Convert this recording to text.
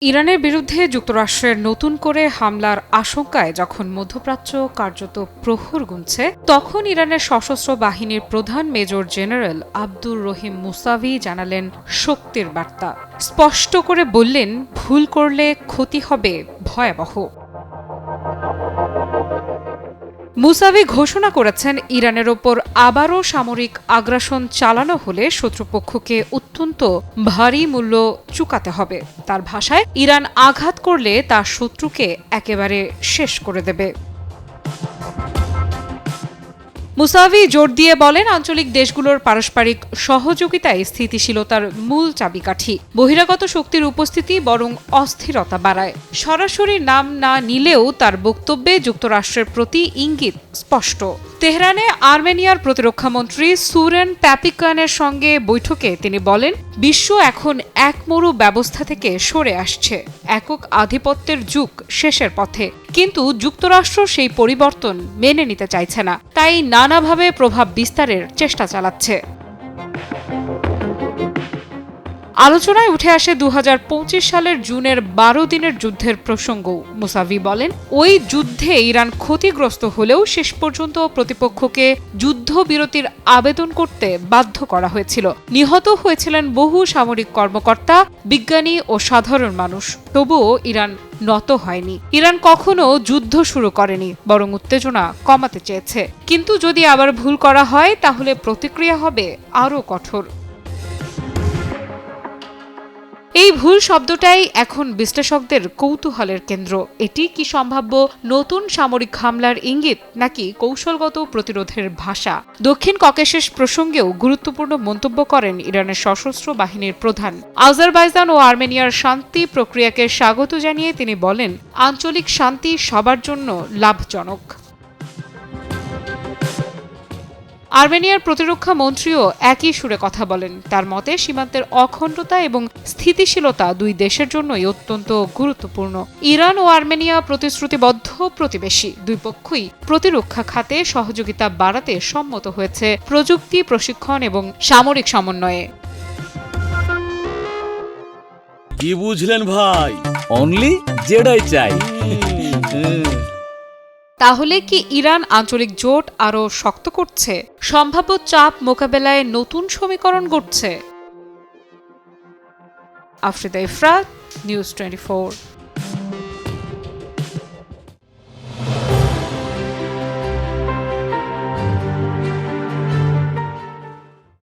ইরানের বিরুদ্ধে যুক্তরাষ্ট্রের নতুন করে হামলার আশঙ্কায় যখন মধ্যপ্রাচ্য কার্যত প্রহর গুনছে, তখন ইরানের সশস্ত্র বাহিনীর প্রধান major general Abdur Rahim Musavi জানালেন শক্তির বার্তা। স্পষ্ট করে বললেন, ভুল করলে ক্ষতি হবে ভয়াবহ। মুসাভি ঘোষণা করেছেন, ইরানের ওপর আবারও সামরিক আগ্রাসন চালানো হলে শত্রুপক্ষকে অত্যন্ত ভারী মূল্য চুকাতে হবে। তার ভাষায়, ইরান আঘাত করলে তা শত্রুকে একেবারে শেষ করে দেবে। মুসাভি জোর দিয়ে বলেন, আঞ্চলিক দেশগুলোর পারস্পরিক সহযোগিতায় স্থিতিশীলতার মূল চাবিকাঠি। বহিরাগত শক্তির উপস্থিতি বরং অস্থিরতা বাড়ায়। সরাসরি নাম না নিলেও তার বক্তব্যে যুক্তরাষ্ট্রের প্রতি ইঙ্গিত স্পষ্ট। তেহরানে আর্মেনিয়ার প্রতিরক্ষামন্ত্রী সুরেন প্যাপিকানের সঙ্গে বৈঠকে তিনি বলেন, বিশ্ব এখন একমরু ব্যবস্থা থেকে সরে আসছে। একক আধিপত্যের যুগ শেষের পথে। কিন্তু যুক্তরাষ্ট্র সেই পরিবর্তন মেনে নিতে চাইছে না, তাই নানাভাবে প্রভাব বিস্তারের চেষ্টা চালাচ্ছে। আলোচনায় উঠে আসে ২০২৫ সালের জুনের ১২ দিনের যুদ্ধের প্রসঙ্গও। মুসাভি বলেন, ওই যুদ্ধে ইরান ক্ষতিগ্রস্ত হলেও শেষ পর্যন্ত প্রতিপক্ষকে যুদ্ধবিরতির আবেদন করতে বাধ্য করা হয়েছিল। নিহত হয়েছিলেন বহু সামরিক কর্মকর্তা, বিজ্ঞানী ও সাধারণ মানুষ। তবুও ইরান নত হয়নি। ইরান কখনো যুদ্ধ শুরু করেনি, বরং উত্তেজনা কমাতে চেয়েছে। কিন্তু যদি আবার ভুল করা হয়, তাহলে প্রতিক্রিয়া হবে আরও কঠোর। এই ভুল শব্দটাই এখন বিশ্লেষকদের কৌতূহলের কেন্দ্র। এটি কি সম্ভাব্য নতুন সামরিক হামলার ইঙ্গিত, নাকি কৌশলগত প্রতিরোধের ভাষা? দক্ষিণ ককেশাস প্রসঙ্গেও গুরুত্বপূর্ণ মন্তব্য করেন ইরানের সশস্ত্র বাহিনীর প্রধান। আজারবাইজান ও আর্মেনিয়ার শান্তি প্রক্রিয়াকে স্বাগত জানিয়ে তিনি বলেন, আঞ্চলিক শান্তি সবার জন্য লাভজনক। আর্মেনিয়ার প্রতিরক্ষা মন্ত্রীও একই সুরে কথা বলেন। তার মতে, সীমান্তের অখণ্ডতা এবং স্থিতিশীলতা দুই দেশের জন্যই অত্যন্ত গুরুত্বপূর্ণ। ইরান ও আর্মেনিয়া প্রতিশ্রুতিবদ্ধ প্রতিবেশী। দুই পক্ষই প্রতিরক্ষা খাতে সহযোগিতা বাড়াতে সম্মত হয়েছে প্রযুক্তি, প্রশিক্ষণ এবং সামরিক সমন্বয়ে। কি বুঝলেন ভাই? অনলি যেটাই চাই। তাহলে কি ইরান আঞ্চলিক জোট আরও শক্ত করছে? সম্ভাব্য চাপ মোকাবেলায় নতুন সমীকরণ গড়ছে? আফরিদা ইফরাত, নিউজ 24।